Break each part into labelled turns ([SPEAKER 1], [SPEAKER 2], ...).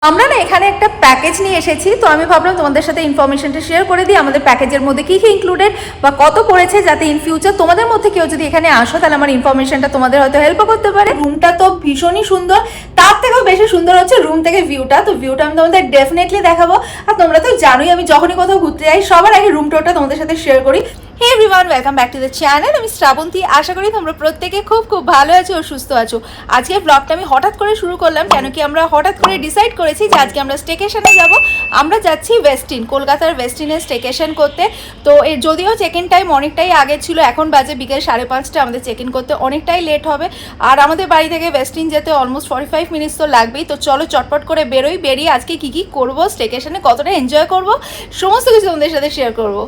[SPEAKER 1] আমরা না এখানে একটা প্যাকেজ নিয়ে এসেছি, তো আমি ভাবলাম তোমাদের সাথে ইনফরমেশনটা শেয়ার করে দিই আমাদের প্যাকেজের মধ্যে কী কী ইনক্লুডেড বা কত পড়েছে, যাতে ইন ফিউচার তোমাদের মধ্যে কেউ যদি এখানে আসো তাহলে আমার ইনফরমেশনটা তোমাদের হয়তো হেল্প করতে পারে। রুমটা তো ভীষণই সুন্দর, তার থেকেও বেশি সুন্দর হচ্ছে রুম থেকে ভিউটা। তো ভিউটা আমি তোমাদের ডেফিনেটলি দেখাবো। আর তোমরা তো জানোই আমি যখনই কোথাও ঘুরতে যাই সবার আগে রুম টুরটা তোমাদের সাথে শেয়ার করি। Hey everyone, welcome back to the channel. আমি শ্রাবন্তী, আশা করি তোমরা প্রত্যেকে খুব খুব ভালো আছো ও সুস্থ আছো। আজকে ব্লগটা আমি হঠাৎ করে শুরু করলাম, কেন কি আমরা হঠাৎ করে ডিসাইড করেছি যে আজকে আমরা স্টেকেশনে যাব। আমরা যাচ্ছি ওয়েস্টিন, কলকাতার ওয়েস্টিনে স্টেকেশন করতে। তো এর যদিও চেক ইন টাইম অনেকটাই আগে ছিল, এখন বাজে বিকেল 5:30, আমাদের চেক ইন করতে অনেকটাই লেট হবে। আর আমাদের বাড়ি থেকে ওয়েস্টিন যেতে অলমোস্ট 45 মিনিটস তো লাগবেই। তো চলো চটপট করে বেরিয়ে আজকে কী কী করবো, স্টেকেশনে কতটা এনজয় করবো, সমস্ত কিছু তোমাদের সাথে শেয়ার করবো।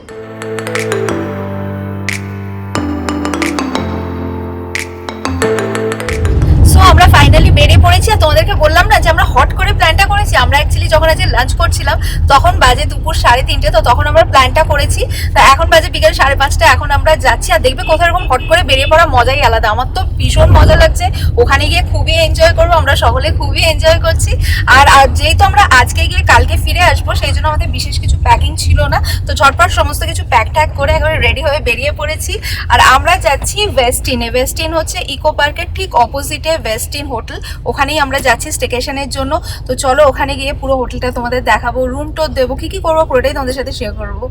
[SPEAKER 1] আমরা ফাইনালি বেরিয়ে পড়েছি। আর তোমাদেরকে বললাম না যে আমরা হট করে প্ল্যানটা করেছি। আমরা অ্যাকচুয়ালি যখন আজকে লাঞ্চ করছিলাম তখন বাজে দুপুর 3:30, তো তখন আমরা প্ল্যানটা করেছি। তা এখন বাজে বিকেল 5:30, এখন আমরা যাচ্ছি। আর দেখবে কোথাও এরকম হট করে বেরিয়ে পড়া মজাই আলাদা। আমার তো ভীষণ মজা লাগছে, ওখানে গিয়ে খুবই এনজয় করবো, আমরা সকলে খুবই এনজয় করছি। আর যেহেতু আমরা আজকে গিয়ে কালকে ফিরে আসবো, সেই জন্য আমাদের বিশেষ কিছু প্যাকিং ছিল না। তো ঝটপট সমস্ত কিছু প্যাক ট্যাক করে একবারে রেডি হয়ে বেরিয়ে পড়েছি। আর আমরা যাচ্ছি ওয়েস্টিনে। ওয়েস্টিন হচ্ছে ইকো পার্কের ঠিক অপোজিটে ওয়েস্টিন হোটেল, ওখানেই আমরা যাচ্ছি স্টেকেশনের জন্য। তো চলো ওখানে গিয়ে পুরো হোটেলটা তোমাদের দেখাবো, রুম টোর দেবো, কি কি করবো পুরোটাই তোমাদের সাথে শেয়ার করবো।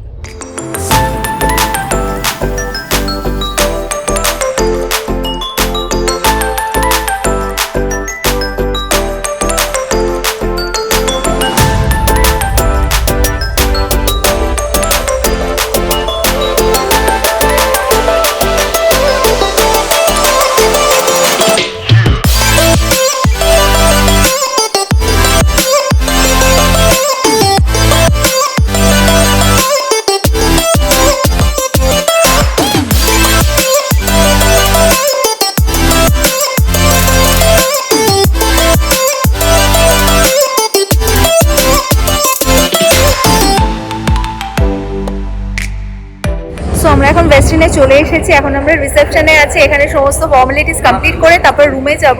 [SPEAKER 1] আমরা এখন ওয়েস্টিনে চলে এসেছি, এখন আমরা রিসেপশনে আছি। এখানে সমস্ত ফর্মালিটিস কমপ্লিট করে তারপর রুমে যাব।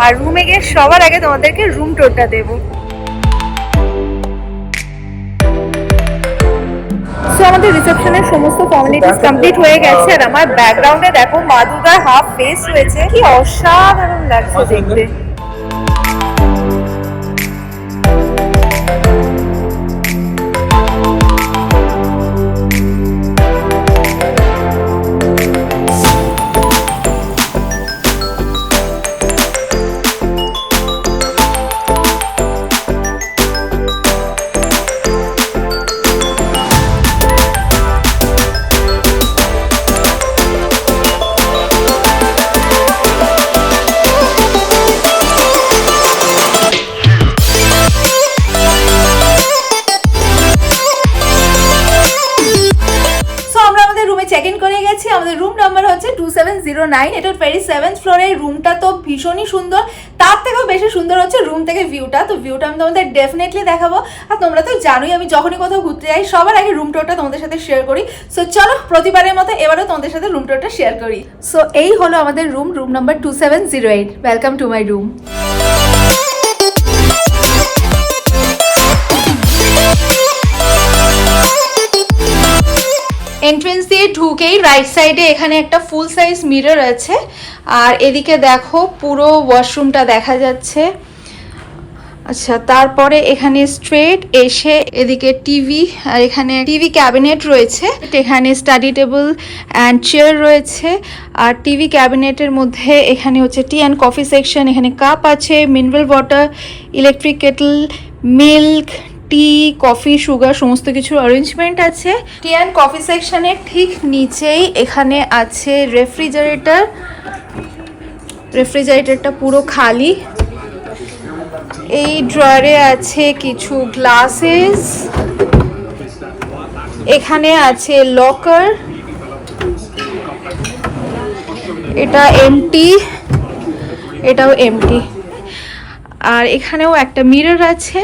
[SPEAKER 1] আর রুমে গিয়ে সবার আগে তোমাদেরকে রুম টুরটা দেবো। সো আমাদের রিসেপশনের সমস্ত ফর্মালিটিস কমপ্লিট হয়ে গেছে। আর আমার ব্যাকগ্রাউন্ডে দেখো মা দুর্গার হাফ ফেস রয়েছে, কি অসাধারণ লাগছে দেখতে। চেক ইন করে গেছি। আমাদের রুম নাম্বার হচ্ছে 2709, এটা প্যারি 7th ফ্লোরে। রুমটা তো ভীষণই সুন্দর, তার থেকেও বেশি সুন্দর হচ্ছে রুম থেকে ভিউটা। তো ভিউটা আমি তোমাদের ডেফিনেটলি দেখাবো। আর তোমরা তো জানোই আমি যখনই কোথাও ঘুরতে যাই সবার আগে রুম টুরটা তোমাদের সাথে শেয়ার করি। সো চলো প্রতিবারের মতো এবারও তোমাদের সাথে রুম টুরটা শেয়ার করি। সো এই হলো আমাদের room number 2708। Welcome to my room. Entrance দিয়ে ঢুকেই রাইট সাইডে এখানে একটা ফুল সাইজ মিরর আছে। আর এদিকে দেখো পুরো ওয়াশরুমটা দেখা যাচ্ছে। আচ্ছা, তারপরে এখানে স্ট্রেট এসে এদিকে টিভি, আর এখানে টিভি ক্যাবিনেট রয়েছে। এখানে স্টাডি টেবিল অ্যান্ড চেয়ার রয়েছে। আর টিভি ক্যাবিনেটের মধ্যে এখানে হচ্ছে টি অ্যান্ড কফি সেকশন। এখানে কাপ আছে, mineral water, electric kettle, milk, tea, coffee, sugar, সমস্ত কিছুর অ্যারেঞ্জমেন্ট আছে। টি অ্যান্ড কফি সেকশনের ঠিক নিচেই এখানে আছে রেফ্রিজারেটরটা পুরো খালি। এই ড্রয়ারে আছে কিছু গ্লাসেস, এখানে আছে লকার, এটা এমটি, এটাও এমটি। আর এখানেও একটা মিরর আছে।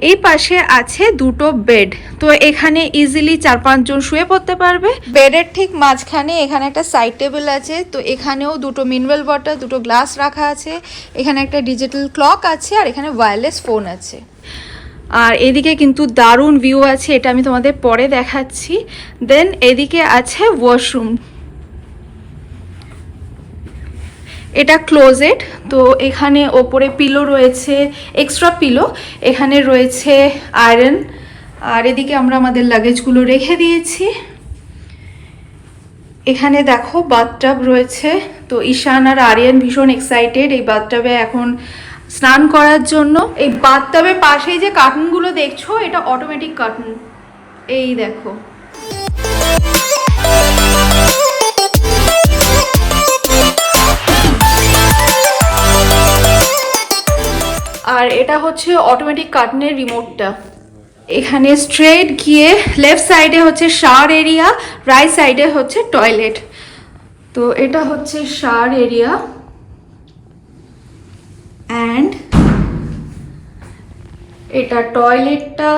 [SPEAKER 1] এই পাশে আছে দুটো বেড, তো এখানে ইজিলি 4-5 জন শুয়ে পড়তে পারবে। বেডের ঠিক মাঝখানে এখানে একটা সাইড টেবিল আছে, তো এখানেও দুটো মিনারেল ওয়াটার, দুটো গ্লাস রাখা আছে। এখানে একটা ডিজিটাল ক্লক আছে, আর এখানে ওয়্যারলেস ফোন আছে। আর এদিকে কিন্তু দারুণ ভিউ আছে, এটা আমি তোমাদের পরে দেখাচ্ছি। দেন এদিকে আছে ওয়াশরুম, এটা ক্লোজেট। তো এখানে ওপরে পিলো রয়েছে, এক্সট্রা পিলো, এখানে রয়েছে আয়রন। আর এদিকে আমরা আমাদের লাগেজগুলো রেখে দিয়েছি। এখানে দেখো বাথটাব রয়েছে। তো ঈশান আর আরিয়ান ভীষণ এক্সাইটেড এই বাথটাবে এখন স্নান করার জন্য। এই বাথটাবের পাশেই যে কার্টুনগুলো দেখছো, এটা অটোমেটিক কার্টুন, এই দেখো। আর এটা হচ্ছে অটোমেটিক কার্টনের রিমোটটা। এখানে স্ট্রেট গিয়ে লেফট সাইডে হচ্ছে শাওয়ার এরিয়া, রাইট সাইডে হচ্ছে টয়লেট। তো এটা হচ্ছে শাওয়ার এরিয়া অ্যান্ড এটা টয়লেটটা।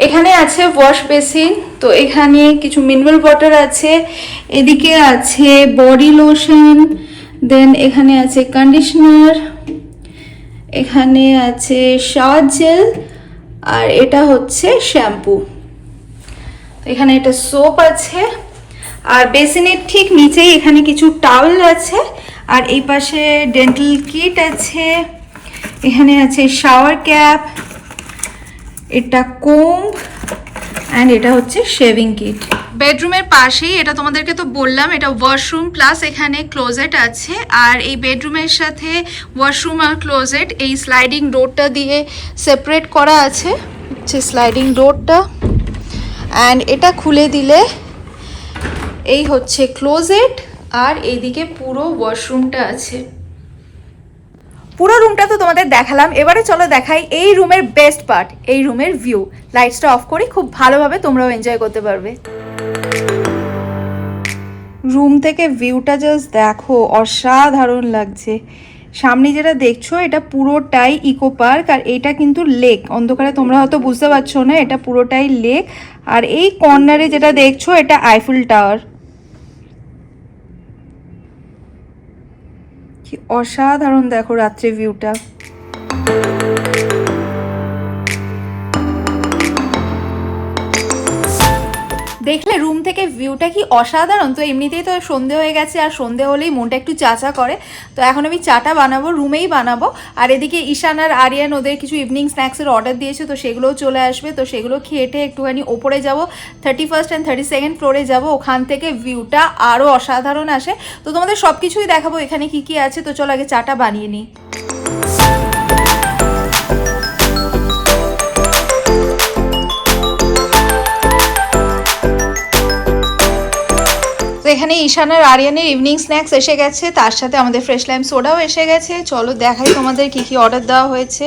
[SPEAKER 1] এখানে আছে ওয়াশ বেসিন, তো এখানে কিছু মিনারেল ওয়াটার আছে, এদিকে আছে বডি লোশন, দেন এখানে আছে কন্ডিশনার, এখানে আছে শাওয়ার জেল, আর এটা হচ্ছে শ্যাম্পু। এখানে এটা সোপ আছে, আর বেসিনের ঠিক নিচেই এখানে কিছু টাওয়েল আছে, আর এই পাশে ডেন্টাল কিট আছে, এখানে আছে শাওয়ার ক্যাপ, এটা কোম্ব, অ্যান্ড এটা হচ্ছে শেভিং কিট। বেডরুমের পাশেই, এটা তোমাদেরকে তো বললাম, এটা ওয়াশরুম প্লাস এখানে ক্লোজেট আছে। আর এই বেডরুমের সাথে ওয়াশরুম আর ক্লোজেট এই স্লাইডিং ডোরটা দিয়ে সেপারেট করা আছে, হচ্ছে স্লাইডিং ডোরটা। অ্যান্ড এটা খুলে দিলে এই হচ্ছে ক্লোজেট, আর এইদিকে পুরো ওয়াশরুমটা আছে। পুরো রুমটা তো তোমাদের দেখালাম, এবারে চলো দেখাই এই রুমের বেস্ট পার্ট, এই রুমের ভিউ। লাইটসটা অফ করি, খুব ভালোভাবে তোমরাও এনজয় করতে পারবে। রুম থেকে ভিউটা জাস্ট দেখো, অসাধারণ লাগছে। সামনে যেটা দেখছো এটা পুরোটাই ইকো পার্ক, আর এটা কিন্তু লেক। অন্ধকারে তোমরা হয়তো বুঝতে পারছো না, এটা পুরোটাই লেক। আর এই কর্নারে যেটা দেখছো এটা আইফেল টাওয়ার। কি অসাধারণ দেখো রাত্রে ভিউটা। দেখলে রুম থেকে ভিউটা কি অসাধারণ। তো এমনিতেই তো সন্ধে হয়ে গেছে, আর সন্ধে হলেই মনটা একটু চা করে। তো এখন আমি চাটা বানাবো, রুমেই বানাবো। আর এদিকে ঈশান আর আরিয়ান ওদের কিছু ইভিনিং স্ন্যাক্সের অর্ডার দিয়েছে, তো সেগুলোও চলে আসবে। তো সেগুলো খেয়ে একটুখানি ওপরে যাব, 31st অ্যান্ড 32nd ফ্লোরে যাব। ওখান থেকে ভিউটা আরও অসাধারণ আসে। তো তোমাদের সব কিছুই দেখাবো এখানে কি কি আছে। তো চলো আগে চাটা বানিয়ে নিই। তো এখানে ঈশান আর আরিয়ানের ইভিনিং স্ন্যাক্স এসে গেছে, তার সাথে আমাদের ফ্রেশ লাইম সোডাও এসে গেছে। চলো দেখাই তোমাদের কি কি অর্ডার দেওয়া হয়েছে।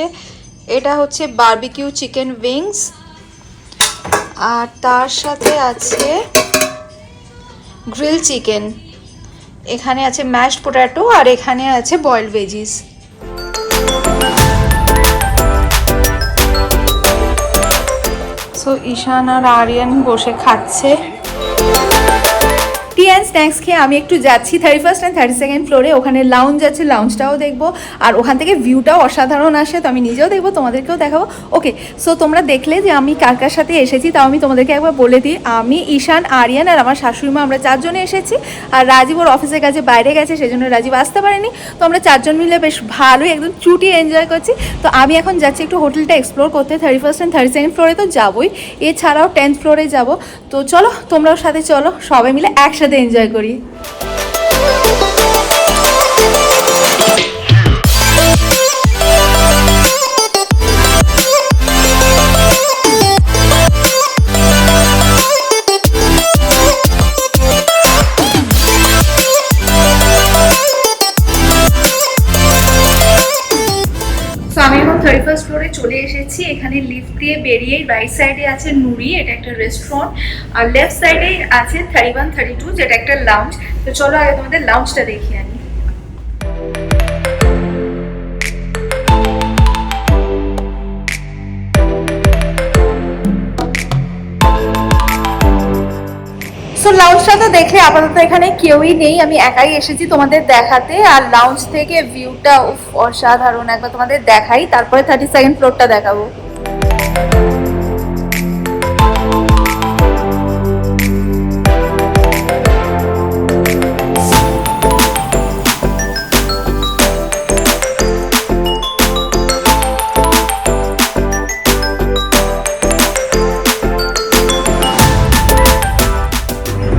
[SPEAKER 1] এটা হচ্ছে বারবিকিউ চিকেন উইংস, আর তার সাথে আছে গ্রিল চিকেন, এখানে আছে ম্যাশড পোট্যাটো, আর এখানে আছে বয়েলড ভেজিস। সো ঈশান আর আরিয়ান বসে খাচ্ছে। টি অ্যান্ড স্ন্যাক্স খেয়ে আমি একটু যাচ্ছি 31st অ্যান্ড 32nd ফ্লোরে। ওখানে লাউঞ্জ আছে, লাউঞ্জটাও দেখবো, আর ওখান থেকে ভিউটাও অসাধারণ আসে। তো আমি নিজেও দেখবো, তোমাদেরকেও দেখাবো। ওকে, সো তোমরা দেখলে যে আমি কার কার সাথে এসেছি, তাও আমি তোমাদেরকে একবার বলে দিই। আমি, ঈশান, আরিয়ান আর আমার শাশুড়িমা, আমরা 4 জনে এসেছি। আর রাজীব ওর অফিসের কাছে বাইরে গেছে, সেজন্য রাজীব আসতে পারেনি। তো আমরা 4 জন মিলে বেশ ভালোই একদম চুটি এনজয় করছি। তো আমি এখন যাচ্ছি একটু হোটেলটা এক্সপ্লোর করতে। 31st অ্যান্ড 32nd ফ্লোরে তো যাবোই, এছাড়াও 10th ফ্লোরে যাব। তো চলো তোমরাও সাথে চলো, সবাই মিলে একসাথে এনজয় করি। আমি এখন 31st ফ্লোরে চলে এসেছি। এখানে লিফট দিয়ে বেরিয়েই রাইট সাইডে আছে নুরি, এটা একটা রেস্টুরেন্ট, আর লেফট সাইডে আছে 31, 32, যেটা একটা লাউঞ্জ। তো চলো আগে তোমাদের লাউঞ্জটা দেখিয়ে আনি। সো লাউঞ্জ ফার্স্টটা তো দেখলে আপাতত এখানে কেউই নেই, আমি একাই এসেছি তোমাদের দেখাতে। আর লাউঞ্জ থেকে ভিউটা অসাধারণ, একবার তোমাদের দেখাই, তারপরে 32nd ফ্লোরটা দেখাবো।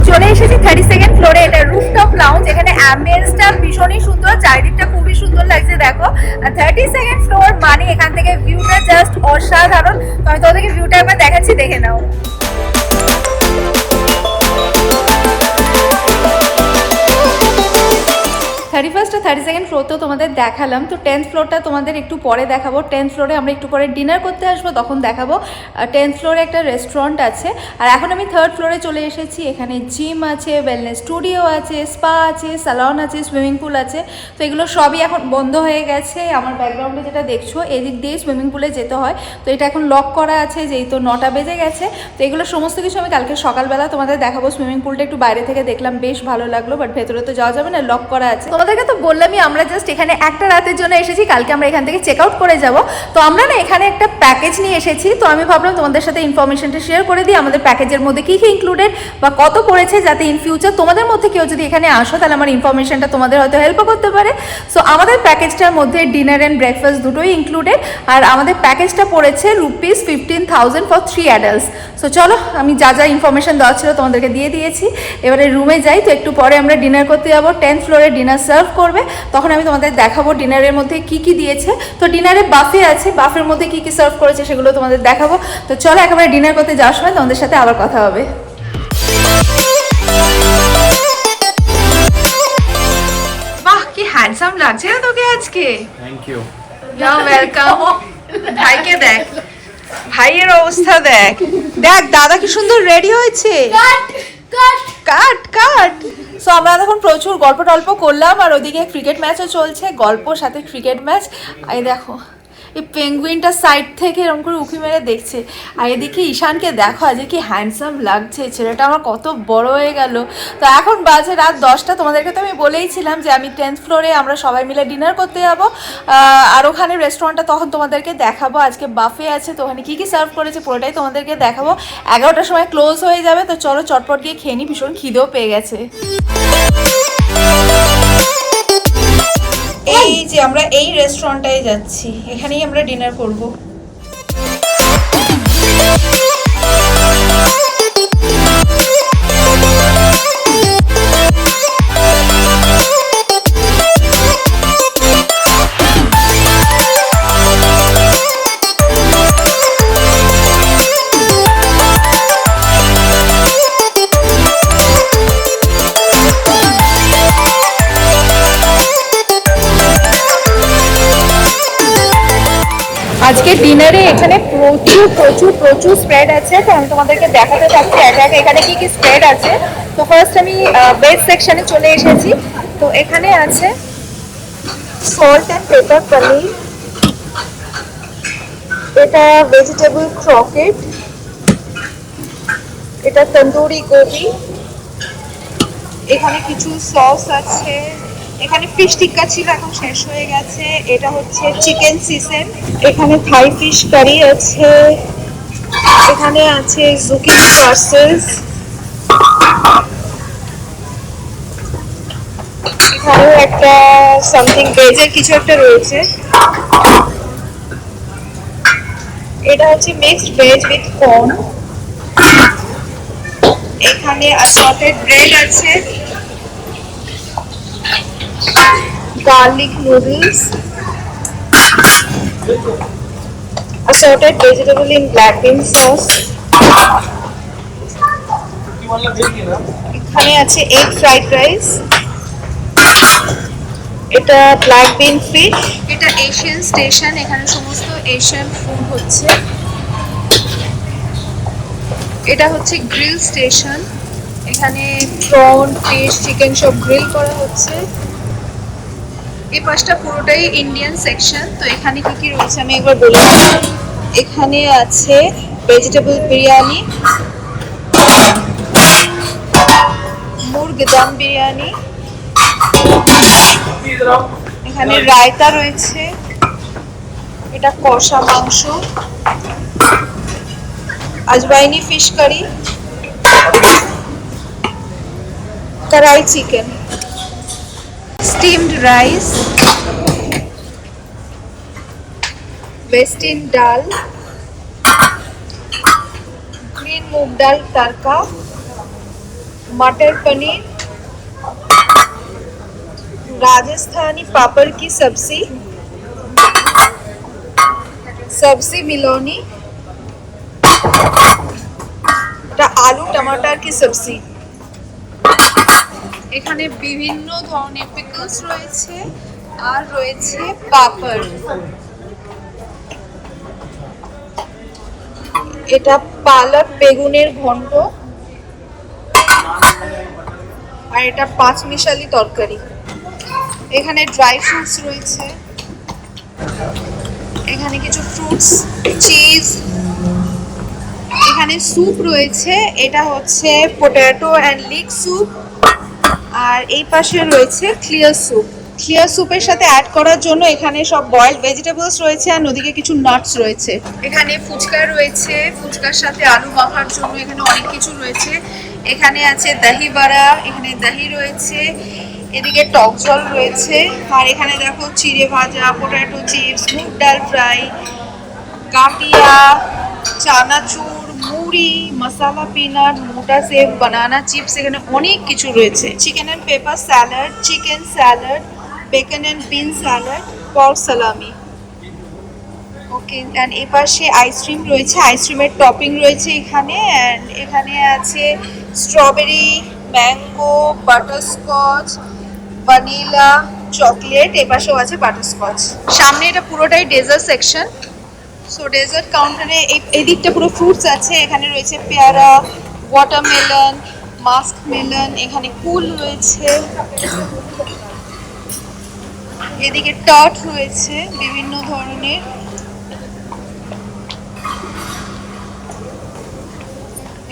[SPEAKER 1] চলে এসেছি 32nd ফ্লোরে, এটা রুফটপ লাউঞ্জ। এখানে অ্যাম্বিয়েন্সটা ভীষণই সুন্দর, চারিদিকটা খুবই সুন্দর লাগছে দেখো। আর 32nd ফ্লোর মানে এখান থেকে ভিউটা জাস্ট অসাধারণ। তো আমি তোমাদেরকে ভিউটা একবার দেখাচ্ছি, দেখে নাও। 31st আর 32nd ফ্লোর তো তোমাদের দেখালাম, তো 10th ফ্লোরটা তোমাদের একটু পরে দেখাবো। 10th ফ্লোরে আমরা একটু পরে ডিনার করতে আসবো, তখন দেখাবো। 10th ফ্লোরে একটা রেস্টুরেন্ট আছে। আর এখন আমি 3rd ফ্লোরে চলে এসেছি। এখানে জিম আছে, ওয়েলনেস স্টুডিও আছে, স্পা আছে, স্যালন আছে, সুইমিং পুল আছে। তো এগুলো সবই এখন বন্ধ হয়ে গেছে। আমার ব্যাকগ্রাউন্ডে যেটা দেখছো, এদিক দিয়ে সুইমিং পুলে যেতে হয়, তো এটা এখন লক করা আছে, যেহেতু 9টা বেজে গেছে। তো এগুলো সমস্ত কিছু আমি কালকে সকালবেলা তোমাদের দেখাবো। সুইমিং পুলটা একটু বাইরে থেকে দেখলাম, বেশ ভালো লাগলো, বাট ভেতরে তো যাওয়া যাবে না, লক করা আছে। তোমাদেরকে তো বললামই আমরা জাস্ট এখানে একটা রাতের জন্য এসেছি, কালকে আমরা এখান থেকে চেক আউট করে যাব। তো আমরা না এখানে একটা প্যাকেজ নিয়ে এসেছি, তো আমি ভাবলাম তোমাদের সাথে ইনফরমেশনটা শেয়ার করে দিই আমাদের প্যাকেজের মধ্যে কী কী ইনক্লুডেড বা কত পড়েছে, যাতে ইন ফিউচার তোমাদের মধ্যে কেউ যদি এখানে আসো তাহলে আমার ইনফরমেশনটা তোমাদের হয়তো হেল্পও করতে পারে। সো আমাদের প্যাকেজটার মধ্যে ডিনার অ্যান্ড ব্রেকফাস্ট দুটোই ইনক্লুডেড। আর আমাদের প্যাকেজটা পড়েছে ₹15,000 ফর 3 অ্যাডাল্টস। সো চলো, আমি যা যা ইনফরমেশন দেওয়া ছিল তোমাদেরকে দিয়ে দিয়েছি, এবারে রুমে যাই। তো একটু পরে আমরা ডিনার করতে যাবো, 10th ফ্লোরে ডিনার সার্ভ করবে, তখন আমি তোমাদের দেখাবো ডিনারের মধ্যে কি কি দিয়েছে। তো ডিনারে বাফে আছে, বাফের মধ্যে কি কি সার্ভ করেছে সেগুলো তোমাদের দেখাবো। তো চলো, একেবারে ডিনার করতে যাওয়ার সময় তোমাদের সাথে আবার কথা হবে। বাহ, কি হ্যান্ডসাম লাগছে না তোকে আজকে।
[SPEAKER 2] Thank you.
[SPEAKER 1] You welcome. ভাইকে দেখ, ভাইয়ের অবস্থা দেখ, দেখ দাদা কি সুন্দর রেডি হয়েছে। কাট কাট। সো আমরা এখন প্রচুর গল্প টল্প করলাম, আর ওদিকে ক্রিকেট ম্যাচও চলছে, গল্প সাথে ক্রিকেট ম্যাচ। এই দেখো, এই পেঙ্গুইনটা সাইড থেকে এরকম করে উঁকি মেরে দেখছে। আর এদিকে ঈশানকে দেখো, আজকে কি হ্যান্ডসাম লাগছে, ছেলেটা আমার কত বড় হয়ে গেল। তো এখন বাজে রাত 10টা। তোমাদেরকে তো আমি বলেইছিলাম যে আমি 10th ফ্লোরে আমরা সবাই মিলে ডিনার করতে যাবো, আর ওখানে রেস্টুরেন্টটা তখন তোমাদেরকে দেখাবো। আজকে বাফে আছে, তো ওখানে কী কী সার্ভ করেছে পুরোটাই তোমাদেরকে দেখাবো। 11টার সময় ক্লোজ হয়ে যাবে, তো চলো চটপট গিয়ে খেয়ে নিই, ভীষণ খিদেও পেয়ে গেছে। এই যে আমরা এই রেস্টুরেন্টটায় যাচ্ছি, এখানেই আমরা ডিনার করব। আজকে ডিনারে এখানে প্রচুর প্রচুর প্রচুর স্প্রেড আছে, তো আমি তোমাদেরকে দেখাতে চাচ্ছি এখানে কি কি স্প্রেড আছে। তো ফার্স্ট আমি ভেজ সেকশনে চলে এসেছি। তো এখানে আছে সল্ট অ্যান্ড পেপার পনির, এটা ভেজিটেবল ক্রকেট, এটা তন্দুরি গোবি, এখানে কিছু সস আছে, এখানে ফিশ টিক্কা ছিল, এখন শেষ হয়ে গেছে। এটা হচ্ছে চিকেন সিসেন, এখানে থাই ফিশ কারি আছে, এখানে আছে জুকিনি সসেস, এখানেও একটা সামথিং ভেজের কিছু একটা রয়েছে। এটা হচ্ছে মিক্সড ভেজ উইথ কর্ন, এখানে অ্যাসর্টেড ব্রেড আছে, garlic noodles, assorted vegetable in black bean sauce, এখানে আছে egg fried rice, এটা black bean fish, এটা এশিয়ান স্টেশন, এখানে সমস্ত এশিয়ান ফুড হচ্ছে, এটা হচ্ছে গ্রিল স্টেশন, এখানে প্রন ফিশ চিকেন সব গ্রিল করা হচ্ছে। এই পাশটা পুরোটাই ইন্ডিয়ান সেকশন। তো এখানে কি কি রয়েছে আমি একবার বলি। এখানে আছে ভেজিটেবল বিরিয়ানি,
[SPEAKER 2] মুরগ দম বিরিয়ানি, এখানে রায়তা রয়েছে, এটা কষা মাংস, আজওয়াইনি ফিশ কারি, কড়াই চিকেন, স্টিমড রাইস, वेस्टिन दाल, ग्रीन मूंग दाल तड़का, मटर पनीर, राजस्थानी पापड़ की सब्जी, सब्जी मिलोनी, आलू टमाटर की सब्जी, এখানে বিভিন্ন ধরনের পিকলস রয়েছে আর রয়েছে পাপড়। এটা পালক বেগুনের ঘন্ট আর এটা পাঁচ মিশালি তরকারি। এখানে ড্রাই ফ্রুটস রয়েছে, এখানে কিছু ফ্রুটস, চিজ, এখানে স্যুপ রয়েছে, এটা হচ্ছে পটেটো অ্যান্ড লিক স্যুপ, আর এই পাশে রয়েছে ক্লিয়ার স্যুপ। ক্লিয়ার স্যুপের সাথে অ্যাড করার জন্য এখানে সব বয়েলড ভেজিটেবলস রয়েছে আর ওদিকে কিছু নাটস রয়েছে। এখানে ফুচকা রয়েছে, ফুচকার সাথে আলু মাখার জন্য এখানে অনেক কিছু রয়েছে। এখানে আছে দহি বড়া, এখানে দহি রয়েছে, এদিকে টক জল রয়েছে, আর এখানে দেখো চিড়ে ভাজা, পটেটো চিপস, মুগ ডাল ফ্রাই, কাটিয়া, চানাচুর, মুড়ি, মশলা পিনাট, মোটা সেভ, বানানা চিপস, এখানে অনেক কিছু রয়েছে। Chicken and paper salad, chicken salad, beacon and bin salad, pork সালামি। ওকে, অ্যান্ড এ পাশে আইসক্রিম রয়েছে, আইসক্রিমের টপিং রয়েছে এখানে, অ্যান্ড এখানে আছে strawberry, mango, butterscotch, vanilla, chocolate, এ পাশেও আছে বাটারস্কচ। সামনে এটা পুরোটাই ডেজার্ট সেকশন। সো ডেজার্ট কাউন্টারে এই দিকটা পুরো ফ্রুটস আছে, এখানে রয়েছে পেয়ারা, ওয়াটারমেলন, মাস্ক মেলন, এখানে কুল রয়েছে, এদিকে টার্ট রয়েছে বিভিন্ন ধরনের,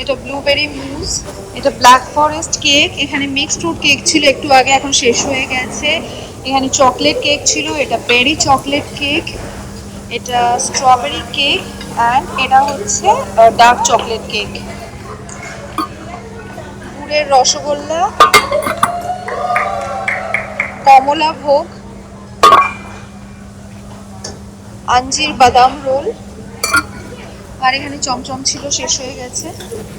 [SPEAKER 2] এটা ব্লুবেরি মুজ, এটা ব্ল্যাক ফরেস্ট কেক, এখানে মিক্সড ফ্রুট কেক ছিল একটু আগে, এখন শেষ হয়ে গেছে। এখানে চকলেট কেক ছিল, এটা বেরি চকলেট কেক, এটা স্ট্রবেরি কেক, অ্যান্ড এটা হচ্ছে ডার্ক চকলেট কেক। গুড়ের রসগোল্লা, কমলা ভোগ, আঞ্জির বাদাম রোল, আর এখানে চমচম ছিল, শেষ হয়ে গেছে।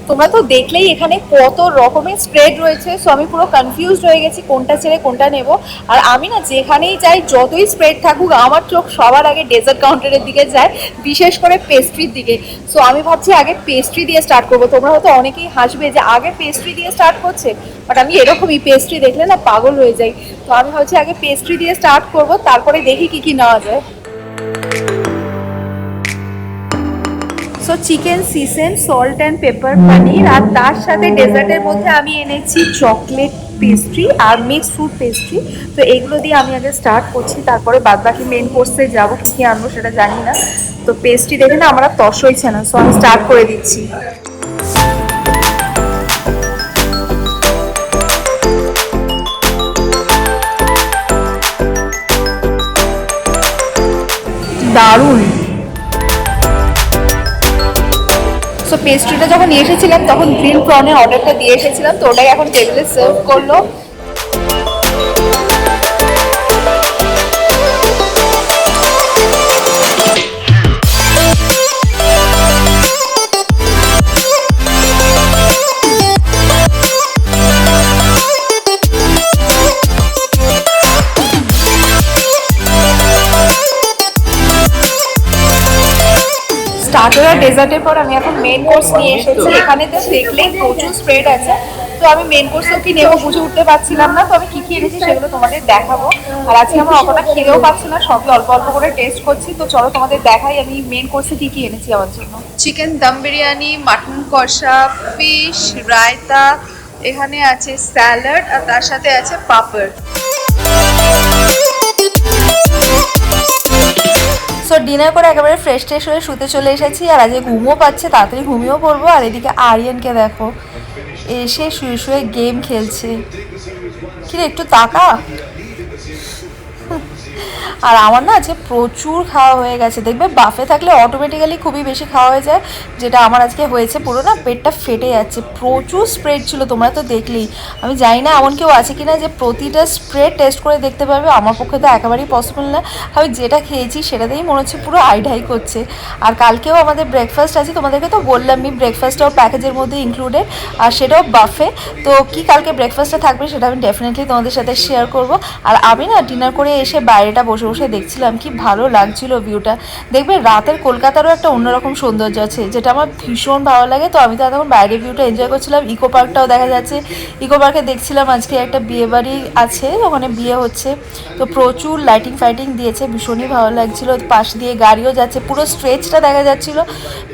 [SPEAKER 1] তোমরা তো দেখলেই এখানে কত রকমের স্প্রেড রয়েছে, সো আমি পুরো কনফিউজড হয়ে গেছি কোনটা ছেড়ে কোনটা নেব। আর আমি না যেখানেই যাই, যতই স্প্রেড থাকুক, আমার চোখ সবার আগে ডেজার্ট কাউন্টারের দিকে যায়, বিশেষ করে পেস্ট্রির দিকে। সো আমি ভাবছি আগে পেস্ট্রি দিয়ে স্টার্ট করবো। তোমরা হয়তো অনেকেই হাসবে যে আগে পেস্ট্রি দিয়ে স্টার্ট করছে, বাট আমি এরকমই পেস্ট্রি দেখলে না পাগল হয়ে যাই। তো আমি ভাবছি আগে পেস্ট্রি দিয়ে স্টার্ট করব, তারপরে দেখি কি কি নেওয়া যায়। সো চিকেন সিসেন, সল্ট অ্যান্ড পেপার পনির, আর তার সাথে ডেজার্টের মধ্যে আমি এনেছি চকলেট পেস্ট্রি আর মিক্সড ফ্রুট পেস্ট্রি। তো এগুলো দিয়ে আমি আগে স্টার্ট করছি, তারপরে বাদবাকি মেন কোর্সে যাবো, কী কী আনবো সেটা জানি না। তো পেস্ট্রি দেখে না আমার আর তস হইছে না, সো আমি স্টার্ট করে দিচ্ছি। দারুণ। সো পেস্ট্রিটা যখন নিয়ে এসেছিলাম তখন গ্রিন প্রনের অর্ডারটা দিয়ে এসেছিলাম, তো ওটাই এখন টেবিলে সার্ভ করলো। স্টার্টার আর ডেজার্টের পর আমি এখন মেন কোর্স নিয়ে এসেছি। এখানে তো দেখলেই প্রচুর স্প্রেড আছে, তো আমি মেন কোর্সও কি নেবো বুঝে উঠতে পারছিলাম না। তো আমি কী কী এনেছি সেগুলো তোমাদের দেখাবো। আর আজকে আমার অতটা খিদেও পাচ্ছি না, সবই অল্প অল্প করে টেস্ট করছি। তো চলো তোমাদের দেখাই আমি মেন কোর্সে কী কী এনেছি আমার জন্য।
[SPEAKER 2] চিকেন দম বিরিয়ানি, মাটন কষা, ফিশ, রায়তা, এখানে আছে স্যালাড, আর তার সাথে আছে পাপড়।
[SPEAKER 1] সো ডিনার করে একেবারে ফ্রেশ ট্রেশ হয়ে শুতে চলে এসেছি, আর আজকে ঘুমও পাচ্ছে, তাড়াতাড়ি ঘুমিয়েও পড়বো। আর এদিকে আরিয়ানকে দেখো, এসে শুয়ে শুয়ে গেম খেলছে। কিরে একটু তাকা। আর আমার না আজকে প্রচুর খাওয়া হয়ে গেছে, দেখবে বাফে থাকলে অটোমেটিক্যালি খুবই বেশি খাওয়া হয়ে যায়, যেটা আমার আজকে হয়েছে। পুরো না পেটটা ফেটে যাচ্ছে, প্রচুর স্প্রেড ছিল, তোমরা তো দেখলেই। আমি জানি না এমন কেউ আছে কিনা যে প্রতিটা স্প্রেড টেস্ট করে দেখতে পারবে, আমার পক্ষে তো একেবারেই পসিবল না। আমি যেটা খেয়েছি সেটাতেই মনে হচ্ছে পুরো আইঢাই করছে। আর কালকেও আমাদের ব্রেকফাস্ট আছে, তোমাদেরকে তো বললামই ব্রেকফাস্টটাও প্যাকেজের মধ্যে ইনক্লুডেড, আর সেটাও বাফে। তো কি কালকে ব্রেকফাস্টে থাকবে সেটা আমি ডেফিনেটলি তোমাদের সাথে শেয়ার করব। আর আমি না ডিনার করে এসে বাইরেটা বসে বসে দেখছিলাম, কি ভালো লাগছিল ভিউটা। দেখবে রাতের কলকাতারও একটা অন্যরকম সৌন্দর্য আছে, যেটা আমার ভীষণ ভালো লাগে। তো আমি তো তখন বাইরের ভিউটা এনজয় করছিলাম, ইকো পার্কটাও দেখা যাচ্ছে। ইকো পার্কে দেখছিলাম আজকে একটা বিয়ে বাড়ি আছে, ওখানে বিয়ে হচ্ছে, তো প্রচুর লাইটিং ফাইটিং দিয়েছে, ভীষণই ভালো লাগছিল। পাশ দিয়ে গাড়িও যাচ্ছে, পুরো স্ট্রেচটা দেখা যাচ্ছিল,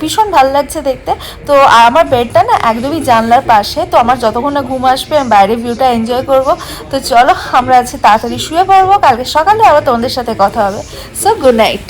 [SPEAKER 1] ভীষণ ভালো লাগছে দেখতে। তো আমার বেডটা না একদমই জানলার পাশে, তো আমার যতক্ষণ না ঘুম আসবে আমি বাইরের ভিউটা এনজয় করব। তো চলো আমরা আজকে তাড়াতাড়ি শুয়ে পড়বো, কালকে সকালে আবার তোমাদের সাথে কথা হবে। So good night.